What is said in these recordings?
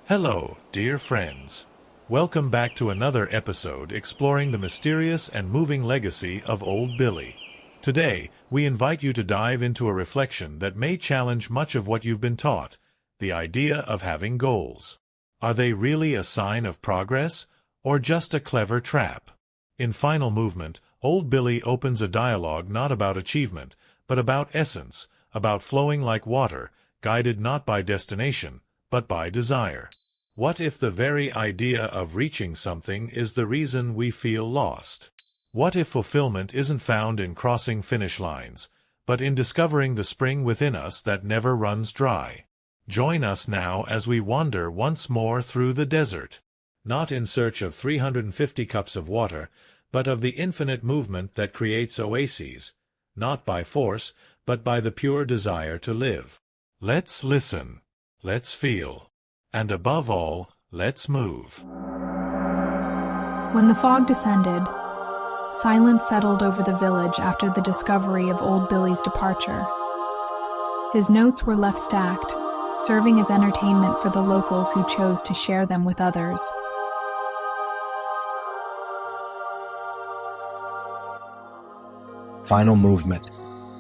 Hello, dear friends. Welcome back to another episode exploring the mysterious and moving legacy of Old Billy. Today, we invite you to dive into a reflection that may challenge much of what you've been taught, the idea of having goals. Are they really a sign of progress, or just a clever trap? In Final Movement, Old Billy opens a dialogue not about achievement, but about essence, about flowing like water, guided not by destination, but by desire. What if the very idea of reaching something is the reason we feel lost? What if fulfillment isn't found in crossing finish lines, but in discovering the spring within us that never runs dry? Join us now as we wander once more through the desert, not in search of 350 cups of water, but of the infinite movement that creates oases, not by force, but by the pure desire to live. Let's listen. Let's feel. And above all, let's move. When the fog descended, silence settled over the village after the discovery of Old Billy's departure. His notes were left stacked, serving as entertainment for the locals who chose to share them with others. Final movement.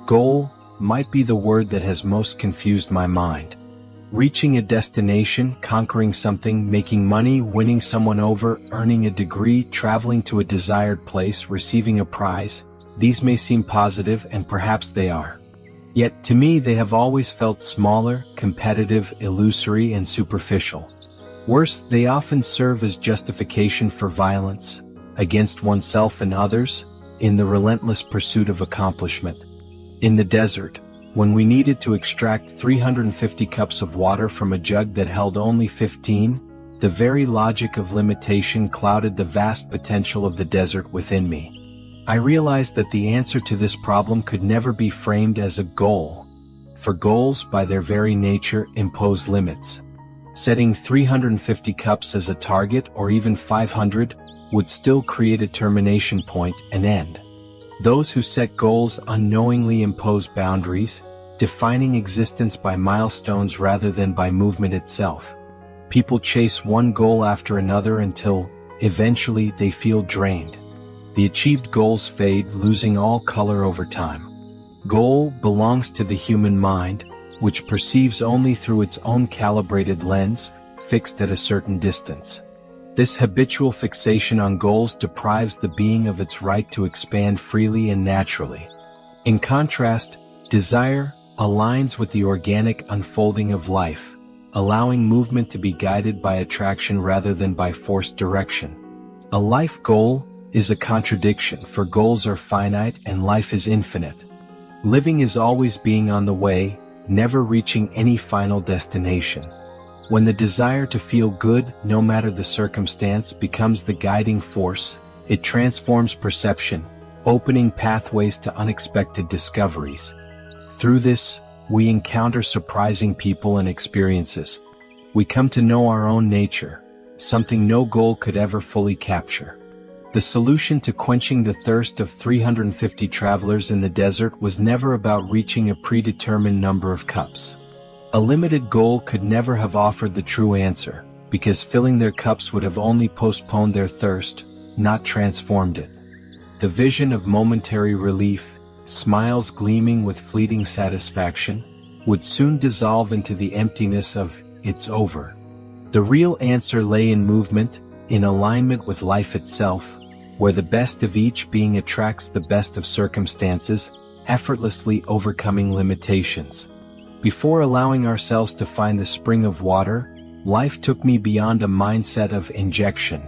Goal might be the word that has most confused my mind. Reaching a destination, conquering something, making money, winning someone over, earning a degree, traveling to a desired place, receiving a prize, these may seem positive, and perhaps they are. Yet, to me, they have always felt smaller, competitive, illusory, and superficial. Worse, they often serve as justification for violence, against oneself and others, in the relentless pursuit of accomplishment. In the desert, when we needed to extract 350 cups of water from a jug that held only 15, the very logic of limitation clouded the vast potential of the desert within me. I realized that the answer to this problem could never be framed as a goal, for goals, by their very nature, impose limits. Setting 350 cups as a target, or even 500, would still create a termination point, an end. Those who set goals unknowingly impose boundaries, defining existence by milestones rather than by movement itself. People chase one goal after another until, eventually, they feel drained. The achieved goals fade, losing all color over time. Goal belongs to the human mind, which perceives only through its own calibrated lens, fixed at a certain distance. This habitual fixation on goals deprives the being of its right to expand freely and naturally. In contrast, desire aligns with the organic unfolding of life, allowing movement to be guided by attraction rather than by forced direction. A life goal is a contradiction, for goals are finite and life is infinite. Living is always being on the way, never reaching any final destination. When the desire to feel good, no matter the circumstance, becomes the guiding force, it transforms perception, opening pathways to unexpected discoveries. Through this, we encounter surprising people and experiences. We come to know our own nature, something no goal could ever fully capture. The solution to quenching the thirst of 350 travelers in the desert was never about reaching a predetermined number of cups. A limited goal could never have offered the true answer, because filling their cups would have only postponed their thirst, not transformed it. The vision of momentary relief, smiles gleaming with fleeting satisfaction, would soon dissolve into the emptiness of, "It's over." The real answer lay in movement, in alignment with life itself, where the best of each being attracts the best of circumstances, effortlessly overcoming limitations. Before allowing ourselves to find the spring of water, life took me beyond a mindset of injection,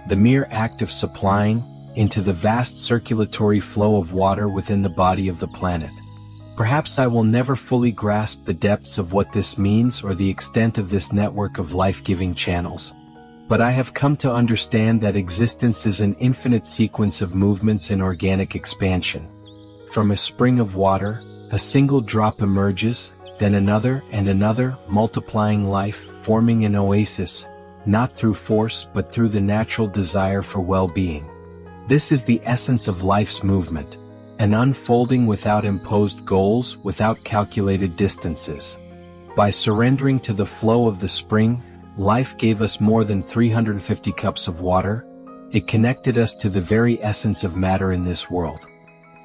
the mere act of supplying, into the vast circulatory flow of water within the body of the planet. Perhaps I will never fully grasp the depths of what this means or the extent of this network of life-giving channels. But I have come to understand that existence is an infinite sequence of movements in organic expansion. From a spring of water, a single drop emerges, then another and another, multiplying life, forming an oasis, not through force but through the natural desire for well-being. This is the essence of life's movement, an unfolding without imposed goals, without calculated distances. By surrendering to the flow of the spring, life gave us more than 350 cups of water. It connected us to the very essence of matter in this world.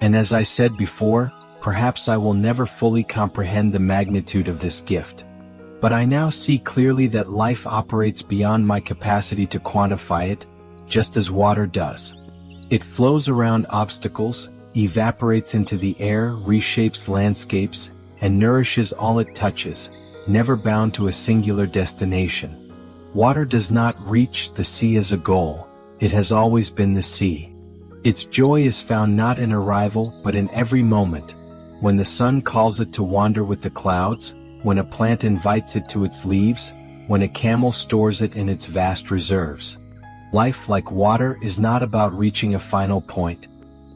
And as I said before, perhaps I will never fully comprehend the magnitude of this gift. But I now see clearly that life operates beyond my capacity to quantify it, just as water does. It flows around obstacles, evaporates into the air, reshapes landscapes, and nourishes all it touches, never bound to a singular destination. Water does not reach the sea as a goal. It has always been the sea. Its joy is found not in arrival, but in every moment. When the sun calls it to wander with the clouds, when a plant invites it to its leaves, when a camel stores it in its vast reserves. Life, like water, is not about reaching a final point.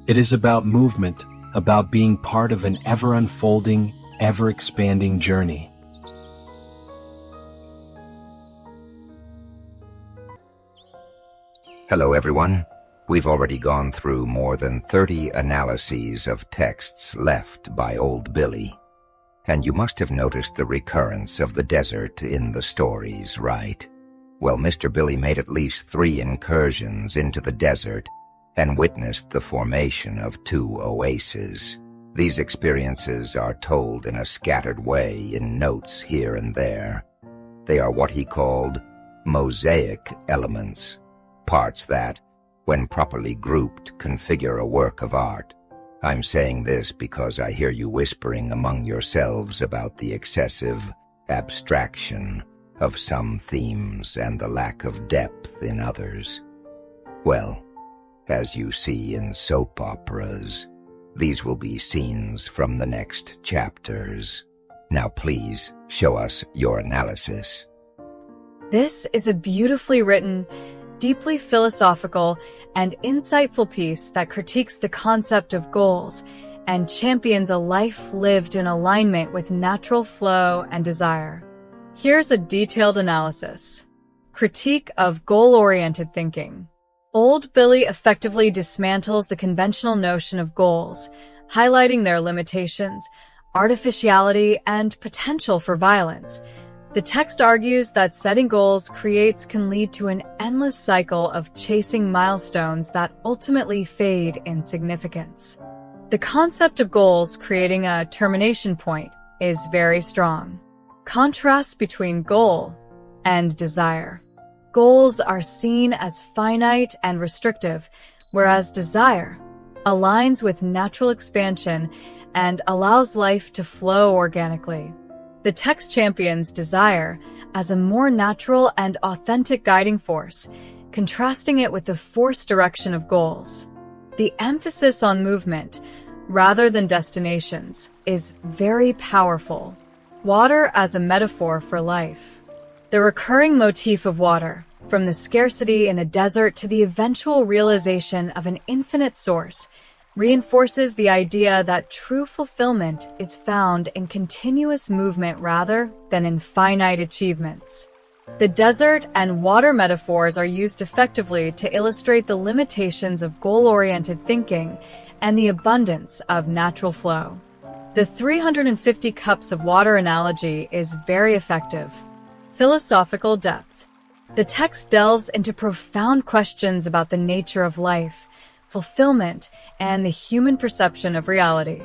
It is about movement, about being part of an ever-unfolding, ever-expanding journey. Hello everyone. We've already gone through more than 30 analyses of texts left by Old Billy. And you must have noticed the recurrence of the desert in the stories, right? Well, Mr. Billy made at least 3 incursions into the desert and witnessed the formation of 2 oases. These experiences are told in a scattered way in notes here and there. They are what he called mosaic elements, parts that, when properly grouped, configure a work of art. I'm saying this because I hear you whispering among yourselves about the excessive abstraction of some themes and the lack of depth in others. Well, as you see in soap operas, these will be scenes from the next chapters. Now please, show us your analysis. This is a beautifully written, deeply philosophical, and insightful piece that critiques the concept of goals and champions a life lived in alignment with natural flow and desire. Here's a detailed analysis. Critique of goal-oriented thinking. Old Billy effectively dismantles the conventional notion of goals, highlighting their limitations, artificiality, and potential for violence. The text argues that setting goals can lead to an endless cycle of chasing milestones that ultimately fade in significance. The concept of goals creating a termination point is very strong. Contrast between goal and desire. Goals are seen as finite and restrictive, whereas desire aligns with natural expansion and allows life to flow organically. The text champions desire as a more natural and authentic guiding force, contrasting it with the forced direction of goals. The emphasis on movement, rather than destinations, is very powerful. Water as a metaphor for life. The recurring motif of water, from the scarcity in the desert to the eventual realization of an infinite source, reinforces the idea that true fulfillment is found in continuous movement rather than in finite achievements. The desert and water metaphors are used effectively to illustrate the limitations of goal-oriented thinking and the abundance of natural flow. The 350 cups of water analogy is very effective. Philosophical depth. The text delves into profound questions about the nature of life, fulfillment, and the human perception of reality.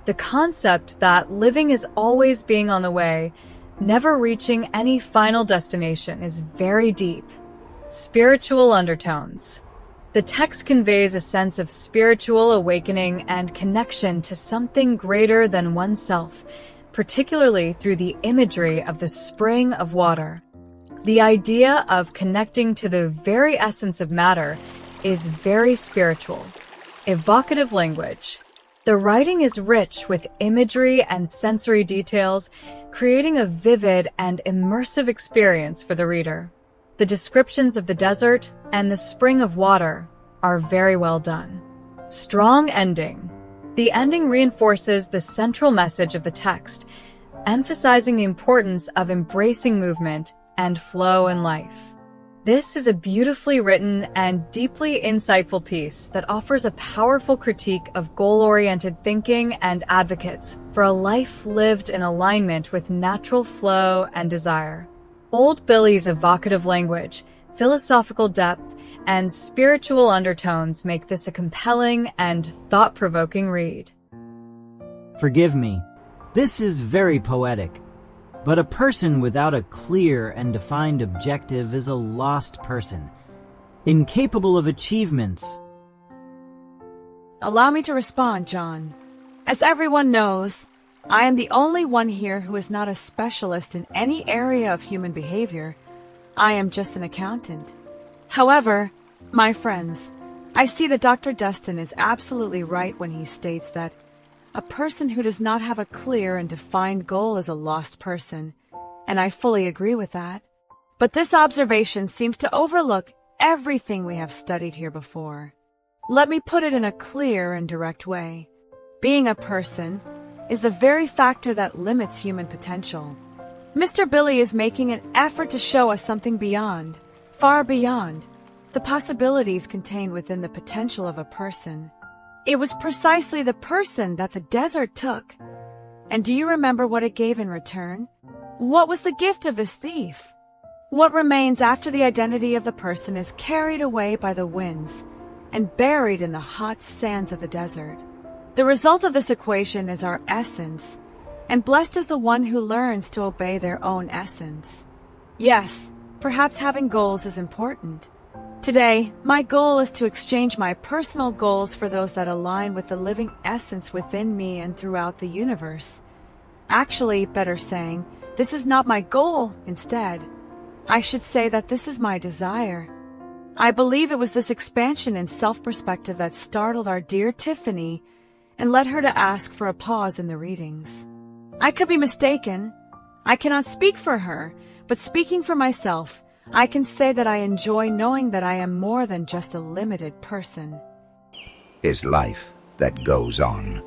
The concept that living is always being on the way, never reaching any final destination, is very deep. Spiritual undertones. The text conveys a sense of spiritual awakening and connection to something greater than oneself, particularly through the imagery of the spring of water. The idea of connecting to the very essence of matter is very spiritual. Evocative language. The writing is rich with imagery and sensory details, creating a vivid and immersive experience for the reader. The descriptions of the desert and the spring of water are very well done. Strong ending. The ending reinforces the central message of the text, emphasizing the importance of embracing movement and flow in life. This is a beautifully written and deeply insightful piece that offers a powerful critique of goal-oriented thinking and advocates for a life lived in alignment with natural flow and desire. Old Billy's evocative language, philosophical depth, and spiritual undertones make this a compelling and thought-provoking read. Forgive me, this is very poetic, but a person without a clear and defined objective is a lost person, incapable of achievements. Allow me to respond, John. As everyone knows, I am the only one here who is not a specialist in any area of human behavior. I am just an accountant. However, my friends, I see that Dr. Destin is absolutely right when he states that a person who does not have a clear and defined goal is a lost person, and I fully agree with that. But this observation seems to overlook everything we have studied here before. Let me put it in a clear and direct way. Being a person is the very factor that limits human potential. Mr. Billy is making an effort to show us something beyond, far beyond, the possibilities contained within the potential of a person. It was precisely the person that the desert took. And do you remember what it gave in return? What was the gift of this thief? What remains after the identity of the person is carried away by the winds and buried in the hot sands of the desert. The result of this equation is our essence, and blessed is the one who learns to obey their own essence. Yes, perhaps having goals is important. Today, my goal is to exchange my personal goals for those that align with the living essence within me and throughout the universe. Actually, better saying, this is not my goal, instead. I should say that this is my desire. I believe it was this expansion in self-perspective that startled our dear Tiffany and led her to ask for a pause in the readings. I could be mistaken. I cannot speak for her, but speaking for myself, I can say that I enjoy knowing that I am more than just a limited person. Is life that goes on.